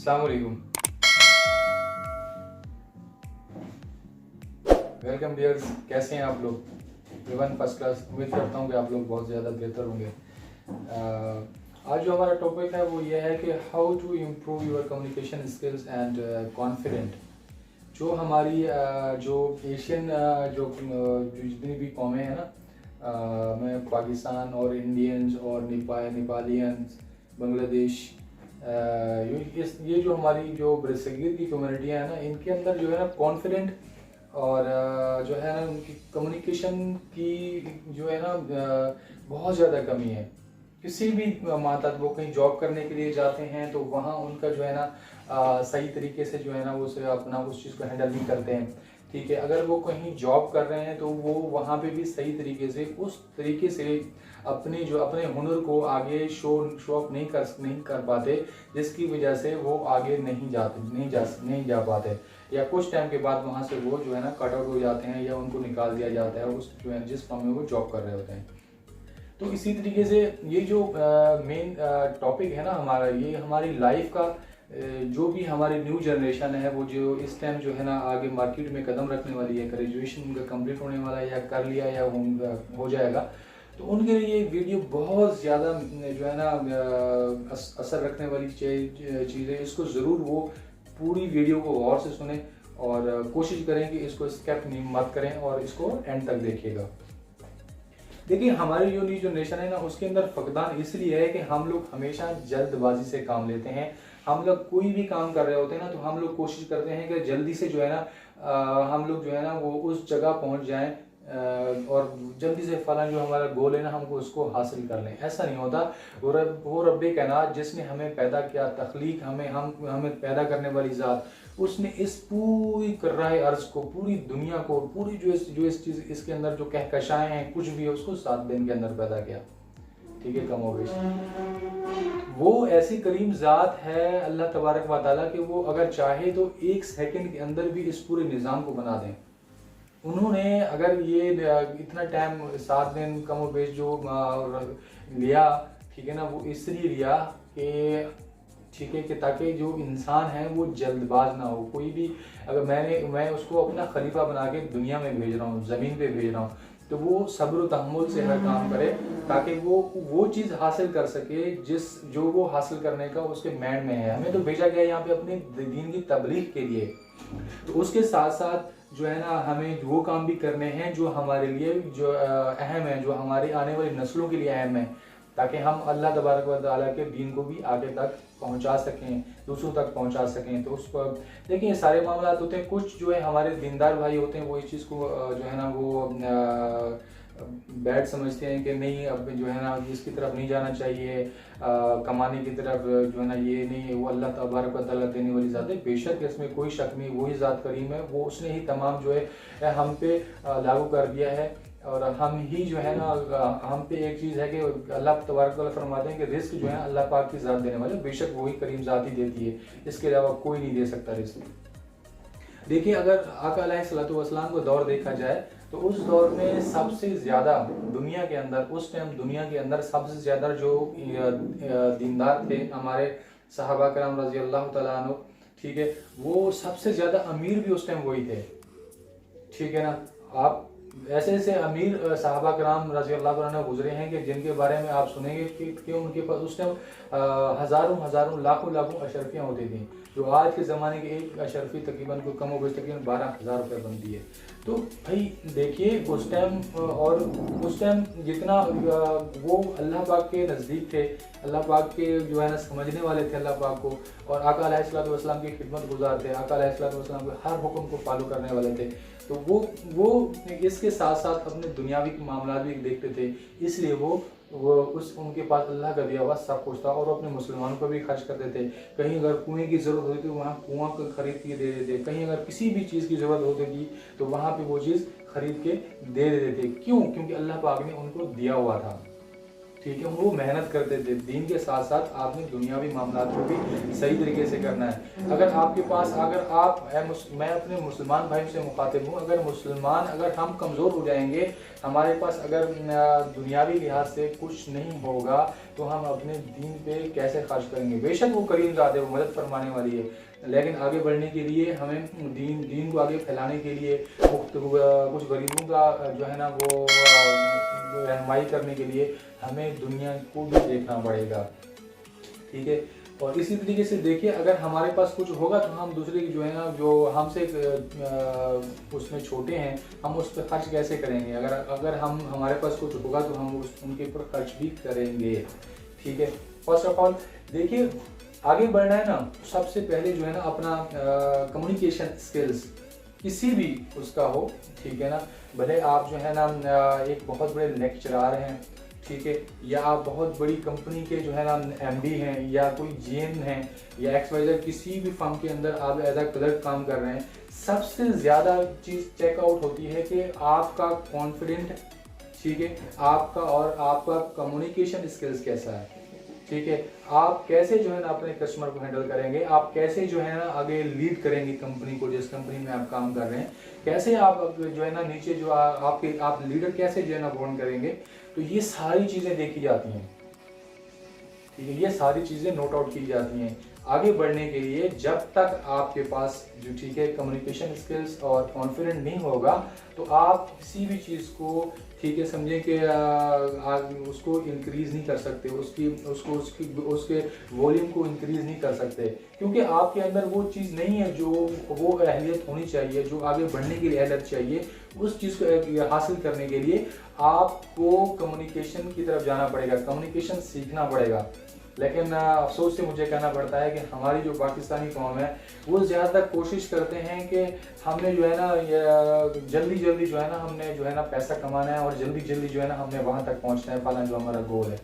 अस्सलाम वालेकुम। Welcome dears, कैसे हैं आप लोग? A one first class. उम्मीद करता हूँ कि आप लोग बहुत ज़्यादा बेहतर होंगे। आज जो हमारा टॉपिक है वो ये है कि how to improve your communication skills and confident. जो हमारी जो एशियन जो जितनी भी कौमें हैं ना, में पाकिस्तान और इंडियंस और नेपालियंस, बांग्लादेश, ये जो हमारी जो बरसगीर की कम्युनिटियाँ हैं ना, इनके अंदर जो है ना कॉन्फिडेंट और जो है ना उनकी कम्युनिकेशन की जो है ना बहुत ज़्यादा कमी है। किसी भी माता वो कहीं जॉब करने के लिए जाते हैं तो वहाँ उनका जो है ना सही तरीके से जो है ना वो अपना उस चीज़ को हैंडल नहीं करते हैं। ठीक है, अगर वो कहीं जॉब कर रहे हैं तो वो वहाँ पे भी सही तरीके से उस तरीके से अपने हुनर को आगे शो ऑफ नहीं कर पाते, जिसकी वजह से वो आगे नहीं जा पाते, या कुछ टाइम के बाद वहाँ से वो जो है ना कट आउट हो जाते हैं या उनको निकाल दिया जाता है उस जो है जिस फॉर्म में वो जॉब कर रहे होते हैं। तो इसी तरीके से ये जो मेन टॉपिक है ना हमारा, ये हमारी लाइफ का जो भी हमारी न्यू जनरेशन है वो जो इस टाइम जो है ना आगे मार्केट में कदम रखने वाली है, ग्रेजुएशन उनका कंप्लीट होने वाला है या कर लिया या हो जाएगा, तो उनके लिए ये वीडियो बहुत ज़्यादा जो है ना असर रखने वाली चीज़ है। इसको ज़रूर वो पूरी वीडियो को गौर से सुने और कोशिश करें कि इसको स्किप नहीं मत करें और इसको एंड तक देखिएगा। देखिए, हमारी जो न्यू जनरेशन है ना उसके अंदर फकदान इसलिए है कि हम लोग हमेशा जल्दबाजी से काम लेते हैं। हम लोग कोई भी काम कर रहे होते हैं ना तो हम लोग कोशिश करते हैं कि जल्दी से जो है ना हम लोग जो है ना वो उस जगह पहुंच जाएं और जल्दी से फला जो हमारा गोल है ना हमको उसको हासिल कर लें। ऐसा नहीं होता। वो रब्बे कायनात जिसने हमें पैदा किया, तख्लीक हमें पैदा करने वाली ज़ात, उसने इस पूरी कर्राए अर्ज को, पूरी दुनिया को, पूरी जो इस चीज़ इसके अंदर जो कहकशाएं हैं कुछ भी है उसको 7 दिन के अंदर पैदा किया। ठीक है, कम हो गई। वो ऐसी करीम ज़ात है अल्लाह तबारक व तआला कि वो अगर चाहे तो 1 सेकंड के अंदर भी इस पूरे निज़ाम को बना दें। उन्होंने अगर ये इतना टाइम 7 दिन कम बेश जो लिया, ठीक है ना, वो इसलिए लिया कि ठीक है कि ताकि जो इंसान है वो जल्दबाज ना हो। कोई भी अगर मैं उसको अपना खलीफा बना के दुनिया में भेज रहा हूँ, ज़मीन पे भेज रहा हूँ, तो वो सब्र तहम्मुल से हर काम करे ताकि वो चीज़ हासिल कर सके जो वो हासिल करने का उसके माइंड में है। हमें तो भेजा गया यहाँ पे अपने दीन की तबलीग के लिए, तो उसके साथ साथ जो है ना हमें वो काम भी करने हैं जो हमारे लिए जो अहम है, जो हमारे आने वाली नस्लों के लिए अहम है, ताकि हम अल्लाह तबारक व तआला के दीन को भी आगे तक पहुंचा सकें, दूसरों तक पहुंचा सकें। तो उस पर देखिए सारे मामला होते हैं। कुछ जो है हमारे दीनदार भाई होते हैं वो इस चीज़ को जो है ना वो बैड समझते हैं कि नहीं, अब जो है ना इसकी तरफ नहीं जाना चाहिए, कमाने की तरफ जो है ना ये नहीं है। वो अल्लाह तबारक व तआला देने वाली ज़ात है, बेशक इसमें कोई शक नहीं। वही ज़ात करीम है, वो उसने ही तमाम जो है हम पे लागू कर दिया है। और हम ही जो है ना हम पे एक चीज़ है कि अल्लाह तबारक व तआला फरमाते हैं कि रिस्क जो है अल्लाह पाक की ज़ात देने वाले, बेशक वही करीम ज़ात ही देती है, इसके अलावा कोई नहीं दे सकता रिस्क। देखिए, अगर आका अलैहिस्सलातु वस्सलाम को दौर देखा जाए तो उस दौर में सबसे ज़्यादा दुनिया के अंदर उस टाइम दुनिया के अंदर सबसे ज़्यादा जो दीनदार थे हमारे सहाबा करम रज़ी अल्लाह तआला अन्हु, ठीक है, वो सबसे ज़्यादा अमीर भी उस टाइम वही थे। ठीक है ना, आप ऐसे ऐसे अमीर सहाबा कराम रज़ी अल्लाह अन्हु गुजरे हैं कि जिनके बारे में आप सुनेंगे कि उनके पास उस टाइम हज़ारों लाखों अशरफियाँ होती थी, जो आज के ज़माने की एक अशरफी तकरीबन को कम होगी तकरीबन 12,000 रुपये बनती है। तो भाई देखिए उस टाइम जितना वो अल्लाह पाक के नज़दीक थे, अल्लाह पाक के जो है ना समझने वाले थे अल्लाह पाक को, और आका अलैहिस्सलातु वस्सलाम की खिदमत गुजार थे, आका अलैहिस्सलातु वस्सलाम के हर हुक्म को फॉलो करने वाले थे। तो वो इसके साथ साथ अपने दुनियावी मामला भी देखते थे, इसलिए वो उनके पास अल्लाह का दिया हुआ सब कुछ था और अपने मुसलमानों पर भी खर्च करते थे। कहीं अगर कुएं की ज़रूरत होती तो वहाँ कुआं को खरीद के दे देते, कहीं अगर किसी भी चीज़ की ज़रूरत होती थी तो वहाँ पे वो चीज़ खरीद के दे देते थे। क्यों? क्योंकि अल्लाह पाक ने उनको दिया हुआ था। ठीक है, वो मेहनत करते थे। दीन के साथ साथ आपने दुनियावी मामला को भी सही तरीके से करना है। अगर आपके पास, अगर आप, मैं अपने मुसलमान भाई से मुखातिब हूँ, अगर हम कमज़ोर हो जाएंगे, हमारे पास अगर दुनियावी लिहाज से कुछ नहीं होगा, तो हम अपने दीन पे कैसे खर्च करेंगे। बेशक वो करीम ज़ात है, वो मदद फरमाने वाली है, लेकिन आगे बढ़ने के लिए हमें दीन को आगे फैलाने के लिए कुछ गरीबों का जो है ना वो रहनुमाई करने के लिए हमें दुनिया को भी देखना पड़ेगा। ठीक है, और इसी तरीके से देखिए, अगर हमारे पास कुछ होगा तो हम दूसरे की जो है ना, जो हमसे उसमें छोटे हैं, हम उस पर खर्च कैसे करेंगे। अगर हमारे पास कुछ होगा तो हम उनके ऊपर खर्च भी करेंगे। ठीक है, फर्स्ट ऑफ ऑल देखिए, आगे बढ़ना है ना, सबसे पहले जो है ना अपना कम्युनिकेशन स्किल्स किसी भी उसका हो, ठीक है ना, भले आप जो है ना एक बहुत बड़े लेक्चरार हैं, ठीक है, या आप बहुत बड़ी कंपनी के जो है ना एमडी हैं, या कोई जीएम हैं, या XYZ किसी भी फर्म के अंदर आप एज अ क्लर्क काम कर रहे हैं, सबसे ज़्यादा चीज़ चेकआउट होती है कि आपका कॉन्फिडेंट, ठीक है, आपका कम्युनिकेशन स्किल्स कैसा है। ठीक है, आप कैसे जो है ना अपने कस्टमर को हैंडल करेंगे, आप कैसे जो है ना आगे लीड करेंगे कंपनी को, जिस कंपनी में आप काम कर रहे हैं, कैसे आप जो है ना नीचे जो आप लीडर कैसे जो है ना बॉन्ड करेंगे। तो ये सारी चीज़ें देखी जाती हैं, ठीक है, ये सारी चीज़ें नोट आउट की जाती हैं आगे बढ़ने के लिए। जब तक आपके पास जो, ठीक है, कम्युनिकेशन स्किल्स और कॉन्फिडेंट नहीं होगा, तो आप किसी भी चीज़ को, ठीक है, समझें कि उसको इंक्रीज नहीं कर सकते, उसके वॉल्यूम को इंक्रीज नहीं कर सकते, क्योंकि आपके अंदर वो चीज़ नहीं है जो वो अहलियत होनी चाहिए, जो आगे बढ़ने के लिए अहलियत चाहिए। उस चीज़ को हासिल करने के लिए आपको कम्युनिकेशन की तरफ जाना पड़ेगा, कम्युनिकेशन सीखना पड़ेगा। लेकिन अफसोस से मुझे कहना पड़ता है कि हमारी जो पाकिस्तानी कौम है, वो ज़्यादातर कोशिश करते हैं कि हमने जो है ना जल्दी जो है ना हमने जो है ना पैसा कमाना है, और जल्दी जो है ना हमने वहाँ तक पहुँचना है, फलाना जो हमारा गोल है।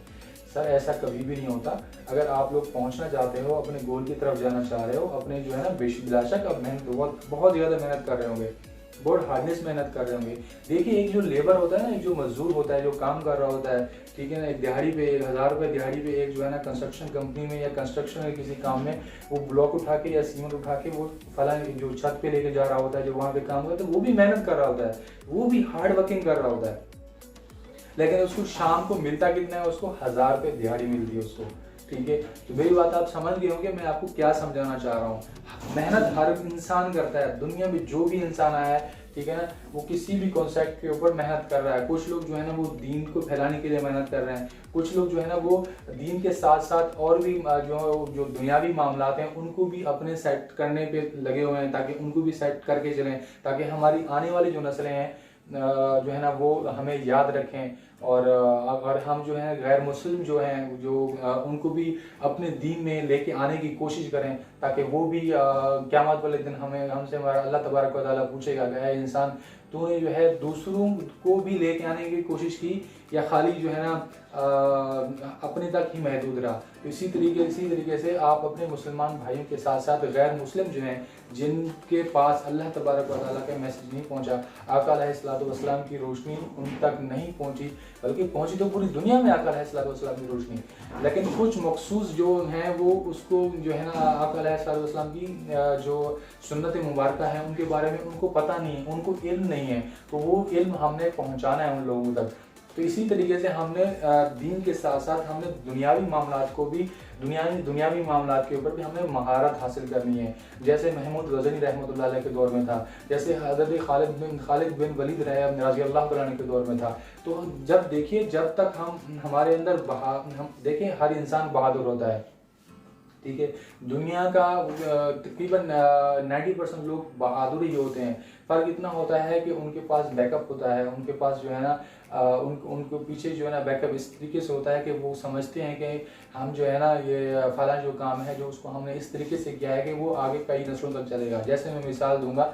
सर, ऐसा कभी भी नहीं होता। अगर आप लोग पहुँचना चाहते हो, अपने गोल की तरफ जाना चाह रहे हो, अपने जो है ना बेशक अब मेहनत बहुत ज़्यादा मेहनत कर रहे होंगे, बहुत हार्डनेस मेहनत कर रहे होंगे। देखिए, एक जो लेबर होता है ना, एक जो मजदूर होता है, जो काम कर रहा होता है, ठीक है ना, एक दिहाड़ी पे 1000 रुपये दिहाड़ी पे एक जो है ना कंस्ट्रक्शन कंपनी में या कंस्ट्रक्शन में किसी काम में वो ब्लॉक उठा के या सीमेंट उठा के वो फला जो छत पे लेके जा रहा होता है, जो वहाँ पे काम करता है, वो भी मेहनत कर रहा होता है, वो भी हार्ड वर्किंग कर रहा होता है, लेकिन उसको शाम को मिलता कितना है, उसको 1000 रुपये दिहाड़ी मिलती है उसको। ठीक है, तो मेरी बात आप समझ गए होंगे मैं आपको क्या समझाना चाह रहा हूँ। मेहनत हर इंसान करता है, दुनिया में जो भी इंसान आया है, ठीक है ना, वो किसी भी कॉन्सेप्ट के ऊपर मेहनत कर रहा है। कुछ लोग जो है ना वो दीन को फैलाने के लिए मेहनत कर रहे हैं, कुछ लोग जो है ना वो दीन के साथ साथ और भी जो दुनियावी मामलात हैं उनको भी अपने सेट करने पे लगे हुए हैं, ताकि उनको भी सेट करके चलें, ताकि हमारी आने वाली जो नस्लें हैं जो है ना वो हमें याद रखें, और हम जो है गैर मुस्लिम जो हैं जो उनको भी अपने दीन में लेके आने की कोशिश करें, ताकि वो भी क़यामत वाले दिन हमसे हमारा अल्लाह तबारक व तआला पूछेगा कि इंसान तूने जो है दूसरों को भी लेके आने की कोशिश की या खाली जो है ना अपने तक ही महदूद रहा। तो इसी तरीके से आप अपने मुसलमान भाइयों के साथ साथ गैर मुस्लिम जो हैं, जिनके पास अल्लाह तबारक व तआला का मैसेज नहीं पहुंचा, आका अलैहिस्सलाम की रोशनी उन तक नहीं पहुंची, बल्कि पहुंची तो पूरी दुनिया में आका अलैहिस्सलाम की रोशनी, लेकिन कुछ मखसूस जो हैं वो उसको जो है ना आका अलैहिस्सलाम की जो सुन्नत मुबारक है उनके बारे में उनको पता नहीं है, उनको इल्म नहीं है, तो वो इल्म हमने पहुंचाना है उन लोगों तक। तो इसी तरीके से हमने दीन के साथ साथ हमने दुनियावी मामलात को भी दुनियावी मामलात के ऊपर भी हमें महारत हासिल करनी है। जैसे महमूद गज़नी रहमतुल्लाह अलैह के दौर में था, जैसे हज़रत खालिद बिन वलीद रज़ी अल्लाह तआला अन्हु के दौर में था। तो जब देखिए, जब तक हमारे अंदर हम देखें, हर इंसान बहादुर होता है, ठीक है, दुनिया का तकरीबन 90% लोग बहादुर ही होते हैं। फ़र्क इतना होता है कि उनके पास बैकअप होता है, उनके पास जो है ना उनको पीछे जो है ना बैकअप इस तरीके से होता है कि वो समझते हैं कि हम जो है ना ये फला जो काम है जो उसको हमने इस तरीके से किया है कि वो आगे कई नस्लों तक चलेगा। जैसे मैं मिसाल दूंगा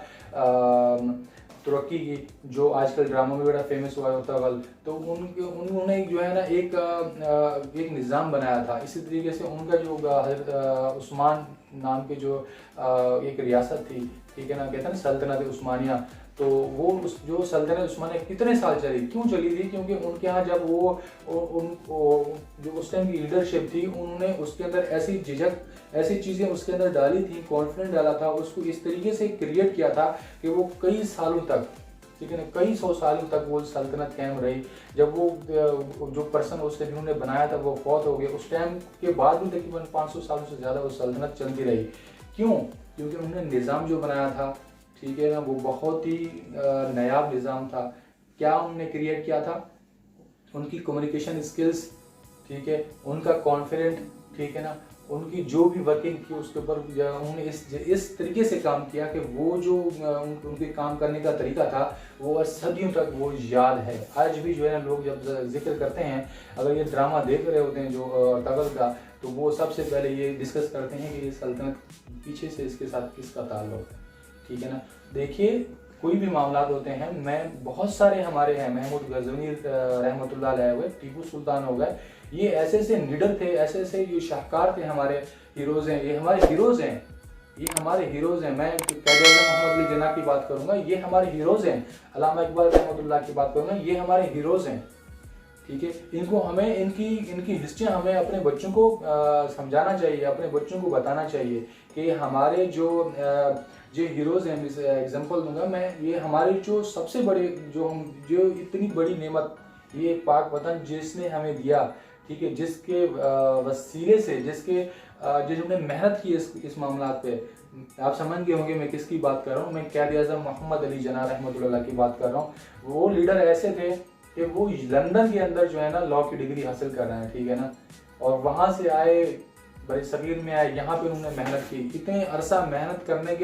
तुर्की की, जो आजकल ड्रामों में बड़ा फेमस हुआ होता है, तो उन्होंने जो है ना एक निज़ाम बनाया था। इसी तरीके से उनका जो उस्मान नाम के जो एक रियासत थी, ठीक है ना, कहते हैं ना सल्तनत उस्मानिया, तो वो उस जो सल्तनत उस्मानिया कितने साल चली, क्यों चली थी? क्योंकि उनके यहाँ जब वो जो उस टाइम की लीडरशिप थी, उन्होंने उसके अंदर ऐसी झिझक, ऐसी चीज़ें उसके अंदर डाली थी, कॉन्फिडेंस डाला था, उसको इस तरीके से क्रिएट किया था कि वो कई सालों तक, ठीक है ना, कई 100 सालों तक वो सल्तनत कायम रही। जब वो जो पर्सन उसने जिन्होंने बनाया था वो फौत हो गया, उस टाइम के बाद भी तकरीबन 500 सालों से ज़्यादा वो सल्तनत चलती रही। क्यों? क्योंकि उन्होंने निज़ाम जो बनाया था, ठीक है ना, वो बहुत ही नायाब निज़ाम था। क्या उन्होंने क्रिएट किया था? उनकी कम्युनिकेशन स्किल्स, ठीक है, उनका कॉन्फिडेंट, ठीक है ना, उनकी जो भी वर्किंग थी उसके ऊपर उन्होंने इस तरीके से काम किया कि वो जो उनके काम करने का तरीका था वो सदियों तक वो याद है। आज भी जो है ना लोग जब जिक्र करते हैं, अगर ये ड्रामा देख रहे होते हैं जो तगल का, तो वो सबसे पहले ये डिस्कस करते हैं कि ये सल्तनत पीछे से इसके साथ किसका ताल्लुक है, ठीक है ना। देखिए, कोई भी मामला होते हैं, मैं बहुत सारे हमारे हैं, महमूद गजनी रहमतुल्लाह अलैह हुए, टीपू सुल्तान हो गए, ये ऐसे ऐसे लीडर थे, ऐसे ऐसे ये शाहकार थे, हमारे हीरोज हैं, ये हमारे हीरोज हैं, ये हमारे हीरोज हैं। मैं कैद मोहम्मद अली जिन्ना की बात करूंगा, ये हमारे हीरोज हैं। अल्लामा इकबाल रहमतुल्लाह की बात करूंगा, ये हमारे हीरोज हैं, ठीक है। इनको हमें इनकी हिस्ट्री हमें अपने बच्चों को समझाना चाहिए, अपने बच्चों को बताना चाहिए कि हमारे जो हीरोज हैं, एग्जांपल दूंगा मैं, ये हमारे जो सबसे बड़े जो इतनी बड़ी नेमत ये पाक वतन जिसने हमें दिया, ठीक है, जिसके वसीले से जिन्होंने मेहनत की इस मामला पे, आप समझ गए होंगे मैं किसकी बात कर रहा हूँ। मैं कैद आज़म मोहम्मद अली जिन्ना रहमतुल्लाह की बात कर रहा हूँ। वो लीडर ऐसे थे कि वो लंदन के अंदर जो है ना लॉ की डिग्री हासिल कर रहे हैं, ठीक है ना, और वहाँ से आए, बड़े सगीर में आए, यहाँ पे उन्होंने मेहनत की। इतने अरसा मेहनत करने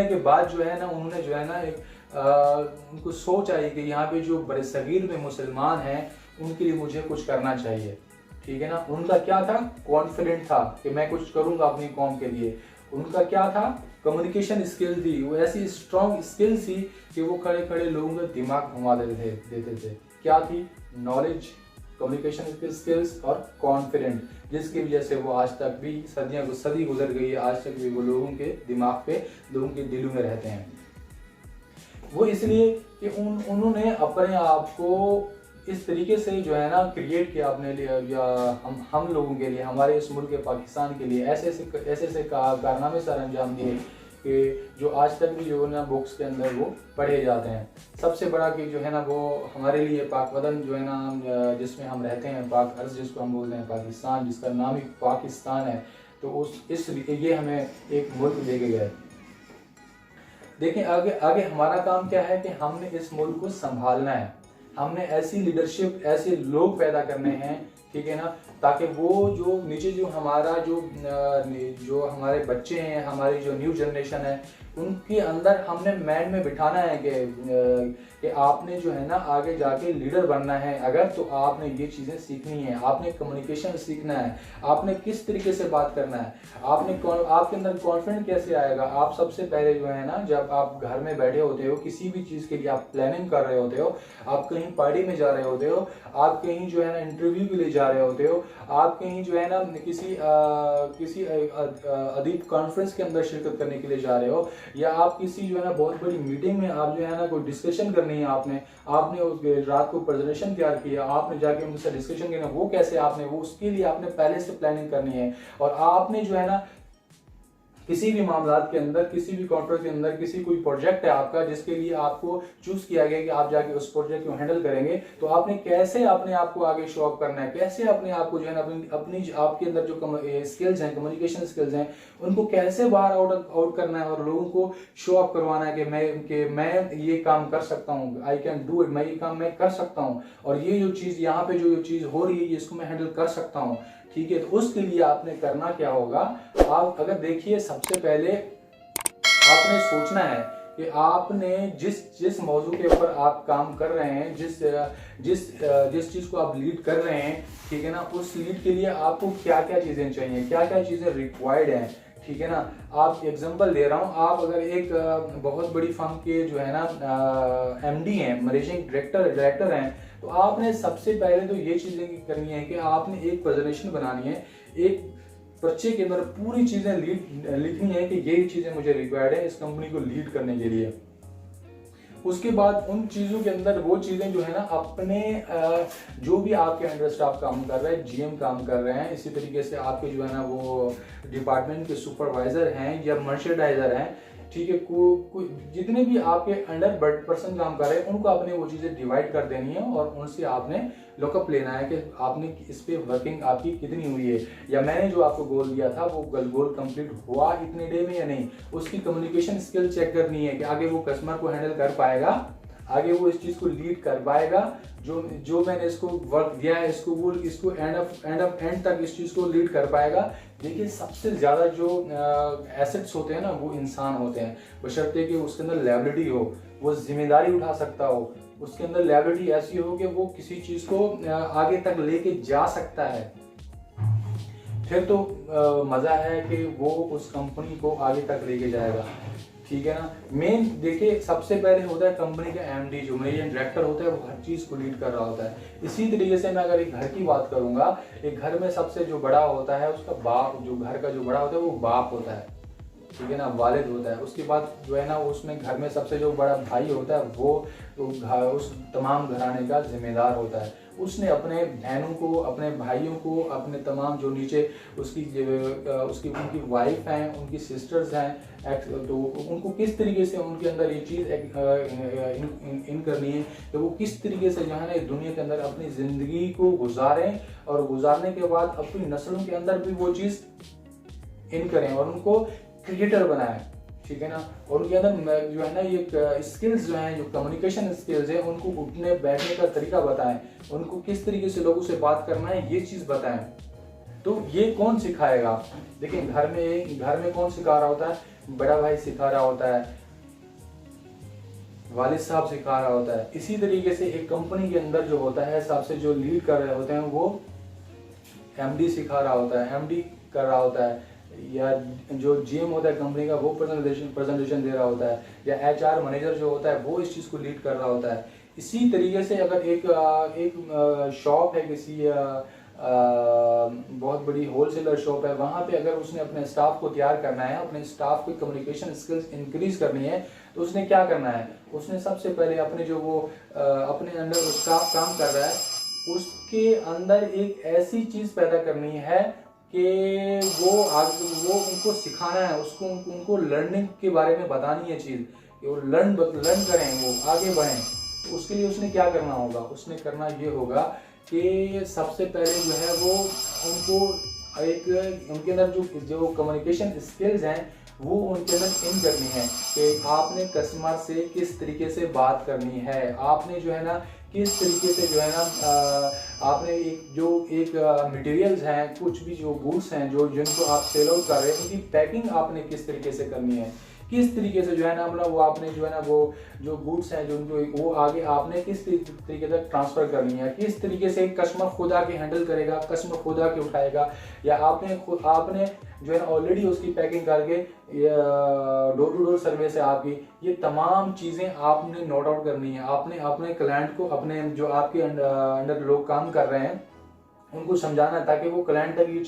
के बाद जो है ना उन्होंने जो है ना एक उनको सोच आई कि यहाँ पे जो बड़े सगीर में मुसलमान हैं उनके लिए मुझे कुछ करना चाहिए, ठीक है ना। उनका क्या था? कॉन्फिडेंट था कि मैं कुछ करूँगा अपनी कौम के लिए। उनका क्या था? कम्युनिकेशन स्किल थी, वो ऐसी स्ट्रॉन्ग स्किल थी कि वो खड़े खड़े लोगों का दिमाग घुमा देते थे। क्या थी? नॉलेज, कम्युनिकेशन स्किल्स और कॉन्फिडेंट, जिसकी वजह से वो आज तक भी सदी गुजर गई है, आज तक भी वो लोगों के दिमाग पे, लोगों के दिलों में रहते हैं। वो इसलिए कि उन्होंने अपने आप को इस तरीके से जो है ना क्रिएट किया अपने लिए, या हम लोगों के लिए, हमारे इस मुल्क के पाकिस्तान के लिए ऐसे कारनामे सर अंजाम दिए कि जो आज तक भी जो है ना बुक्स के अंदर वो पढ़े जाते हैं। सबसे बड़ा कि जो है ना वो हमारे लिए पाक वतन जो है ना जिसमें हम रहते हैं, पाक अर्ज जिसको हम बोलते हैं, पाकिस्तान, जिसका नाम ही पाकिस्तान है, तो ये हमें एक मुल्क दे के गए। देखें आगे हमारा काम क्या है कि हमने इस मुल्क को संभालना है। हमने ऐसी लीडरशिप, ऐसे लोग पैदा करने हैं, ठीक है ना, ताकि वो जो नीचे जो हमारे बच्चे हैं, हमारी जो न्यू जनरेशन है, उनके अंदर हमने माइंड में बिठाना है कि आपने जो है ना आगे जाके लीडर बनना है। अगर तो आपने ये चीज़ें सीखनी है, आपने कम्युनिकेशन सीखना है, आपने किस तरीके से बात करना है, आपके अंदर कॉन्फिडेंस कैसे आएगा। आप सबसे पहले जो है ना, जब आप घर में बैठे होते हो, किसी भी चीज़ के लिए आप प्लानिंग कर रहे होते हो, आप कहीं पार्टी में जा रहे होते हो, आप कहीं जो है ना इंटरव्यू के लिए जा रहे होते हो, आप कहीं जो है ना किसी अदीब कॉन्फ्रेंस के अंदर शिरकत करने के लिए जा रहे हो, या आप किसी जो है ना बहुत बड़ी मीटिंग में आप जो है ना कोई डिस्कशन करनी है, आपने उस रात को प्रेजेंटेशन तैयार किया, आपने जाके उनसे डिस्कशन करना, वो कैसे आपने वो उसके लिए आपने पहले से प्लानिंग करनी है। और आपने जो है ना किसी भी मामलात के अंदर, किसी भी कॉन्फ्रेंस के अंदर, किसी कोई प्रोजेक्ट है आपका जिसके लिए आपको चूज किया गया कि आप जाके उस प्रोजेक्ट को हैंडल करेंगे, तो आपने कैसे अपने आप को आगे शो अप करना है, कैसे अपने आप को जो है ना अपनी आपके अंदर जो स्किल्स हैं, कम्युनिकेशन स्किल्स हैं, उनको कैसे बाहर आउट करना है और लोगों को शो अप करवाना है कि मैं ये काम कर सकता हूँ, आई कैन डू इट, मैं ये काम मैं कर सकता हूँ, और ये जो चीज़ यहाँ पे जो चीज़ हो रही है इसको मैं हैंडल कर सकता हूँ, ठीक है। तो उसके लिए आपने करना क्या होगा, आप अगर देखिए, सबसे पहले आपने सोचना है कि आपने जिस मौजू के ऊपर आप काम कर रहे हैं, जिस चीज़ को आप लीड कर रहे हैं, ठीक है ना, उस लीड के लिए आपको क्या क्या चीज़ें चाहिए, क्या क्या चीज़ें रिक्वायर्ड हैं, ठीक है ना। आप एग्जांपल दे रहा हूँ, आप अगर एक बहुत बड़ी फर्म के जो है ना MD हैं, मैनेजिंग डायरेक्टर हैं, तो आपने सबसे पहले तो ये चीज़ें करनी है कि आपने एक प्रेजेंटेशन बनानी है, एक पर्चे के अंदर पूरी चीजें लिखनी है कि ये चीजें मुझे रिक्वायर्ड है इस कंपनी को लीड करने के लिए। उसके बाद उन चीज़ों के अंदर वो चीज़ें जो है ना अपने जो भी आपके अंडर स्टाफ काम कर रहे हैं, जीएम काम कर रहे हैं, इसी तरीके से आपके जो है ना वो डिपार्टमेंट के सुपरवाइजर हैं या मर्चेंडाइजर हैं, ठीक है, जितने भी आपके अंडर पर्सन काम कर रहे हैं उनको आपने वो चीज़ें डिवाइड कर देनी है और उनसे आपने लुकअप लेना है कि आपने इस पे वर्किंग आपकी कितनी हुई है, या मैंने जो आपको गोल दिया था वो गोल कंप्लीट हुआ इतने डे में या नहीं। उसकी कम्युनिकेशन स्किल चेक करनी है कि आगे वो कस्टमर को हैंडल कर पाएगा, आगे वो इस चीज को लीड कर पाएगा, जो मैंने इसको वर्क दिया है इसको एंड तक इस चीज को लीड कर पाएगा। देखिए सबसे ज्यादा जो एसेट्स होते हैं ना वो इंसान होते हैं, बशर्ते कि उसके अंदर लायबिलिटी हो, वो जिम्मेदारी उठा सकता हो, उसके अंदर लायबिलिटी ऐसी हो कि वो किसी चीज को आगे तक लेके जा सकता है, फिर तो मजा है कि वो उस कंपनी को आगे तक लेके जाएगा, ठीक है ना। मेन देखिए सबसे पहले होता है कंपनी का एमडी, जो मैनेजिंग डायरेक्टर होता है, वो हर चीज को लीड कर रहा होता है। इसी तरीके से मैं अगर एक घर की बात करूंगा, एक घर में सबसे जो बड़ा होता है उसका बाप, जो घर का जो बड़ा होता है वो बाप होता है, ठीक है ना, वालिद होता है। उसके बाद जो है ना उसमें घर में सबसे जो बड़ा भाई होता है वो उस तमाम घराने का जिम्मेदार होता है। उसने अपने बहनों को, अपने भाइयों को, अपने तमाम जो नीचे उसकी उनकी वाइफ हैं, उनकी सिस्टर्स हैं, तो उनको किस तरीके से उनके अंदर ये चीज़ इन करनी है कि वो किस तरीके से जो है ना दुनिया के अंदर अपनी ज़िंदगी को गुजारें और गुजारने के बाद अपनी नस्लों के अंदर भी वो चीज़ इन करें और उनको क्रिएटर बनाएं, ठीक है ना। और उनके अंदर जो है ना ये स्किल्स जो हैं, जो कम्युनिकेशन स्किल्स हैं, उनको उठने बैठने का तरीका बताएं, उनको किस तरीके से लोगों से बात करना है ये चीज़ बताएं। तो ये कौन सिखाएगा? देखिए घर में कौन सिखा रहा होता है? बड़ा भाई सिखा रहा होता है, वालिद साहब सिखा रहा होता है। इसी तरीके से एक कंपनी के अंदर जो होता है सबसे जो लीड कर रहे होते हैं वो एमडी सिखा रहा होता है, एमडी कर रहा होता है, या जो जीएम होता है कंपनी का वो प्रेजेंटेशन दे रहा होता है, या एचआर मैनेजर जो होता है वो इस चीज़ को लीड कर रहा होता है। इसी तरीके से अगर एक शॉप है, किसी बहुत बड़ी होलसेलर शॉप है, वहाँ पे अगर उसने अपने स्टाफ को तैयार करना है, अपने स्टाफ की कम्युनिकेशन स्किल्स इंक्रीज करनी है, तो उसने क्या करना है? उसने सबसे पहले अपने जो वो अपने अंदर स्टाफ काम कर रहा है उसके अंदर एक ऐसी चीज़ पैदा करनी है कि वो उनको सिखाना है, उनको लर्निंग के बारे में बतानी है चीज़, कि वो लर्न करें, वो आगे बढ़ें। तो उसके लिए उसने क्या करना होगा? उसने करना ये होगा कि सबसे पहले जो है वो उनको उनके अंदर जो कम्युनिकेशन स्किल्स हैं वो उनके अंदर इन करनी है कि आपने कस्टमर से किस तरीके से बात करनी है, आपने जो है ना किस तरीके से जो है ना आपने एक मटेरियल्स हैं, कुछ भी जो गुड्स हैं जिनको आप सेल आउट कर रहे हैं, उनकी पैकिंग आपने किस तरीके से करनी है, किस तरीके से जो है ना मतलब वो आपने जो है ना वो जो गुड्स हैं जो उनको वो आगे आपने किस तरीके से ट्रांसफर करनी है, किस तरीके से कस्टमर खुद आके हैंडल करेगा, कस्टमर खुद आके उठाएगा, या आपने जो है ना ऑलरेडी उसकी पैकिंग करके डोर टू डोर सर्विस है आपकी। ये तमाम चीज़ें आपने नोट आउट करनी है। आपने अपने क्लाइंट को, अपने जो आपके अंडर लोग काम कर रहे हैं उनको समझाना है ताकि वो क्लाइंट तक ये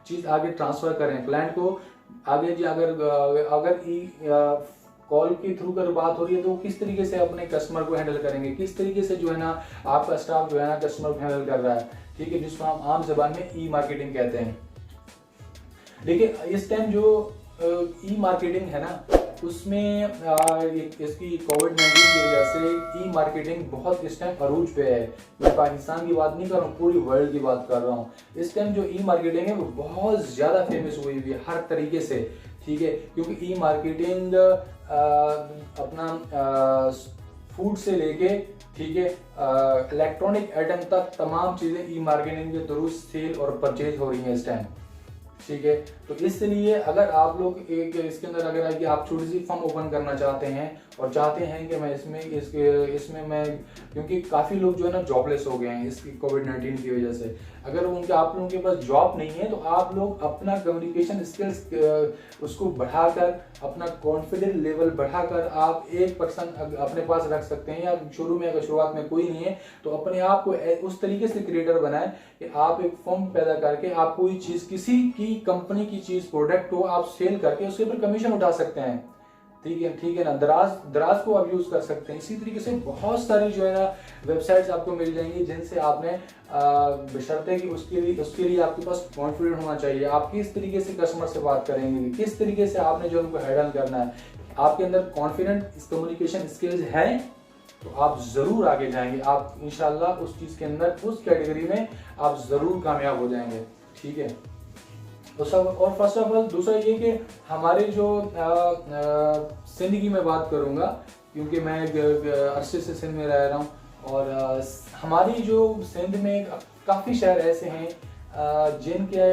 चीज़ आगे ट्रांसफ़र करें। क्लाइंट को आगे जी अगर कॉल के थ्रू कर बात हो रही है तो किस तरीके से अपने कस्टमर को हैंडल करेंगे, किस तरीके से जो है ना आपका स्टाफ जो है ना कस्टमर को हैंडल कर रहा है, ठीक है, जिसको हम आम जबान में ई मार्केटिंग कहते हैं। देखिए इस टाइम जो ई मार्केटिंग है ना उसमें इसकी कोविड-19 की वजह से ई मार्केटिंग बहुत इस टाइम अरूज पे है। मैं पाकिस्तान की बात नहीं कर रहा हूँ, पूरी वर्ल्ड की बात कर रहा हूँ। इस टाइम जो ई मार्केटिंग है वो बहुत ज़्यादा फेमस हुई हुई है हर तरीके से, ठीक है, क्योंकि ई मार्केटिंग अपना फूड से लेके, ठीक है, इलेक्ट्रॉनिक आइटम तक तमाम चीज़ें ई मार्केटिंग के थ्रू सेल और परचेज हो रही हैं इस टाइम, ठीक है। तो इसलिए अगर आप लोग इसके अंदर अगर आप छोटी सी फर्म ओपन करना चाहते हैं और चाहते हैं कि मैं इसमें मैं, क्योंकि काफ़ी लोग जो है ना जॉबलेस हो गए हैं इसकी कोविड-19 की वजह से, अगर आप लोगों के पास जॉब नहीं है तो आप लोग अपना कम्युनिकेशन स्किल्स उसको बढ़ाकर, अपना कॉन्फिडेंस लेवल बढ़ाकर आप एक पर्सन अपने पास रख सकते हैं, या शुरू में अगर शुरुआत में कोई नहीं है तो अपने आप को उस तरीके से क्रिएटर बनाएं कि आप एक फर्म पैदा करके आप कोई चीज़ किसी की भी कंपनी की चीज प्रोडक्ट हो आप सेल करके उसके ऊपर कमीशन उठा सकते हैं। ठीक है ना। दराज को आप यूज कर सकते हैं। इसी तरीके से बहुत सारी जो है ना वेबसाइट्स आपको मिल जाएंगी जिनसे आपने बशर्ते कि उसके लिए आपके पास कॉन्फिडेंट होना चाहिए। आप किस तरीके से कस्टमर से बात करेंगे, किस तरीके से आपने जो उनको हैंडल करना है, आपके अंदर कॉन्फिडेंट कम्युनिकेशन स्किल्स हैं तो आप जरूर आगे जाएंगे। आप इंशाल्लाह उस चीज के अंदर, उस कैटेगरी में आप जरूर कामयाब हो जाएंगे। ठीक है। तो सब, और फर्स्ट ऑफ ऑल दूसरा ये कि हमारे जो सिंध की मैं बात करूँगा क्योंकि मैं अरसे से सिंध में रह रहा हूँ, और हमारी जो सिंध में काफ़ी शहर ऐसे हैं जिनके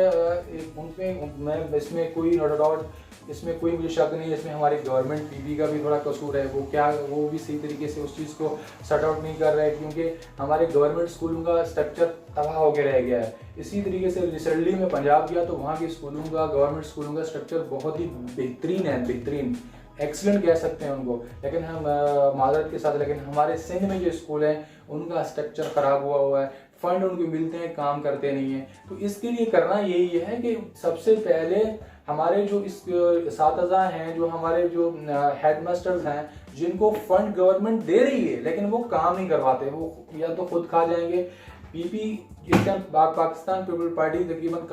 उनमें मैं इसमें कोई नो डाउट, इसमें कोई मुझे शक नहीं है, इसमें हमारी गवर्नमेंट पीबी का भी थोड़ा कसूर है। वो भी सही तरीके से उस चीज़ को सॉर्ट आउट नहीं कर रहा है क्योंकि हमारे गवर्नमेंट स्कूलों का स्ट्रक्चर तबाह होकर रह गया है। इसी तरीके से रिसेंटली में पंजाब गया तो वहाँ के स्कूलों का, गवर्नमेंट स्कूलों का स्ट्रक्चर बहुत ही बेहतरीन है, बेहतरीन, एक्सीलेंट कह सकते हैं उनको। लेकिन हम माजरत के साथ, लेकिन हमारे सिंध में जो स्कूल हैं उनका स्ट्रक्चर ख़राब हुआ है, फंड उनको मिलते हैं, काम करते नहीं है। तो इसके लिए करना यही है कि सबसे पहले हमारे जो इस साथीज़ा हैं, जो हमारे जो हेडमास्टर्स हैं, जिनको फंड गवर्नमेंट दे रही है लेकिन वो काम नहीं करवाते, वो या तो खुद खा जाएंगे। पीपी इस टाइम पाकिस्तान पीपल पार्टी तकरीबन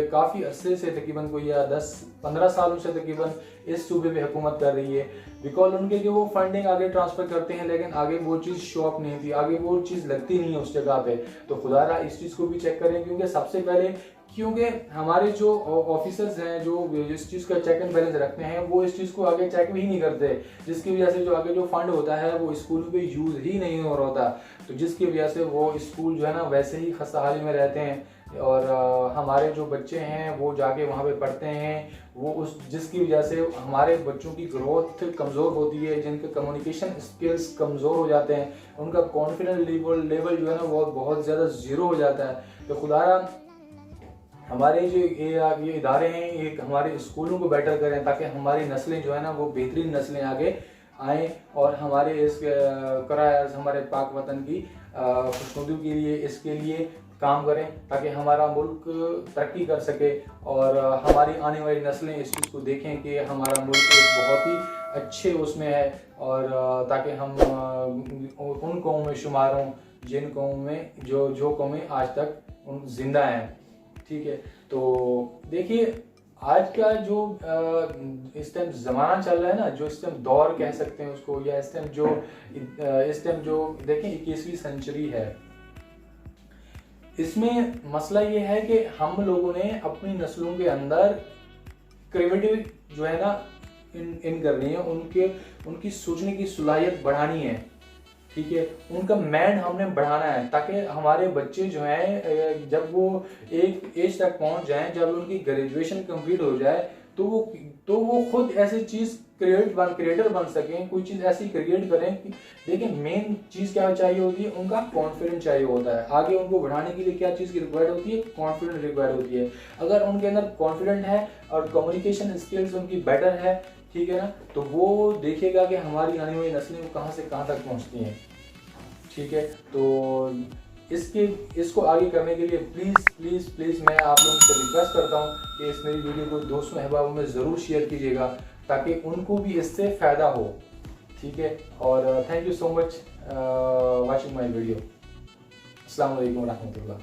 काफ़ी अरसे से, तकरीबन कोई 10-15 सालों से तकरीबन इस सूबे पे हुकूमत कर रही है। बिकॉज उनके कि वो फंडिंग आगे ट्रांसफ़र करते हैं लेकिन आगे वो चीज़ शो अप नहीं थी, आगे वो चीज़ लगती नहीं है उस जगह पे। तो खुदारा इस चीज़ को भी चेक करें क्योंकि सबसे पहले, क्योंकि हमारे जो ऑफिसर्स हैं जो इस चीज़ का चेक एंड बैलेंस रखते हैं वो इस चीज़ को आगे चेक भी नहीं करते, जिसकी वजह से जो आगे जो फंड होता है वो स्कूल में यूज़ ही नहीं हो रहा होता। तो जिसकी वजह से वो स्कूल जो है ना वैसे ही खस्ताहाली में रहते हैं और हमारे जो बच्चे हैं वो जाके वहाँ पे पढ़ते हैं, वो उस जिसकी वजह से हमारे बच्चों की ग्रोथ कमज़ोर होती है, जिनके कम्युनिकेशन स्किल्स कमज़ोर हो जाते हैं, उनका कॉन्फिडेंस लेवल जो है ना वो बहुत ज़्यादा ज़ीरो हो जाता है। तो खुदारा हमारे जो ये इदारे हैं ये हमारे स्कूलों को बेटर करें ताकि हमारी नस्लें जो है ना वो बेहतरीन नस्लें आगे आएँ और हमारे इस हमारे पाक वतन की खुशनुदी के लिए, इसके लिए काम करें ताकि हमारा मुल्क तरक्की कर सके और हमारी आने वाली नस्लें इस चीज़ को देखें कि हमारा मुल्क एक बहुत ही अच्छे उसमें है, और ताकि हम उन कौमों में शुमार हों जिन कौमों में जो कौमें आज तक जिंदा हैं। ठीक है। तो देखिए आज का जो इस टाइम ज़माना चल रहा है ना, जो इस टाइम दौर कह सकते हैं उसको, या इस टाइम जो देखें 21वीं सेंचुरी है, इसमें मसला ये है कि हम लोगों ने अपनी नस्लों के अंदर क्रिएटिव जो है ना इन करनी है, उनकी सोचने की सलाहियत बढ़ानी है। ठीक है। उनका माइंड हमने बढ़ाना है ताकि हमारे बच्चे जो हैं जब वो एक एज तक पहुंच जाएं, जब उनकी ग्रेजुएशन कंप्लीट हो जाए तो वो खुद ऐसी चीज़ क्रिएटर बन सकें, कोई चीज़ ऐसी क्रिएट करें कि देखिए मेन चीज़ क्या चाहिए होती है, उनका कॉन्फिडेंस चाहिए होता है। आगे उनको बढ़ाने के लिए क्या चीज़ की रिक्वायर्ड होती है, कॉन्फिडेंस रिक्वायर्ड होती है। अगर उनके अंदर कॉन्फिडेंट है और कम्युनिकेशन स्किल्स उनकी बेटर है, ठीक है ना, तो वो देखेगा कि हमारी आने वाली नस्लें वो कहाँ से कहाँ तक पहुँचती हैं। ठीक है। तो इसको आगे करने के लिए प्लीज़ मैं आप लोगों से रिक्वेस्ट करता हूँ कि इस मेरी वीडियो को दोस्तों अहबाबों में ज़रूर शेयर कीजिएगा ताकि उनको भी इससे फ़ायदा हो। ठीक है। और thank you so much watching my video. अस्सलाम वालेकुम व रहमतुल्लाह।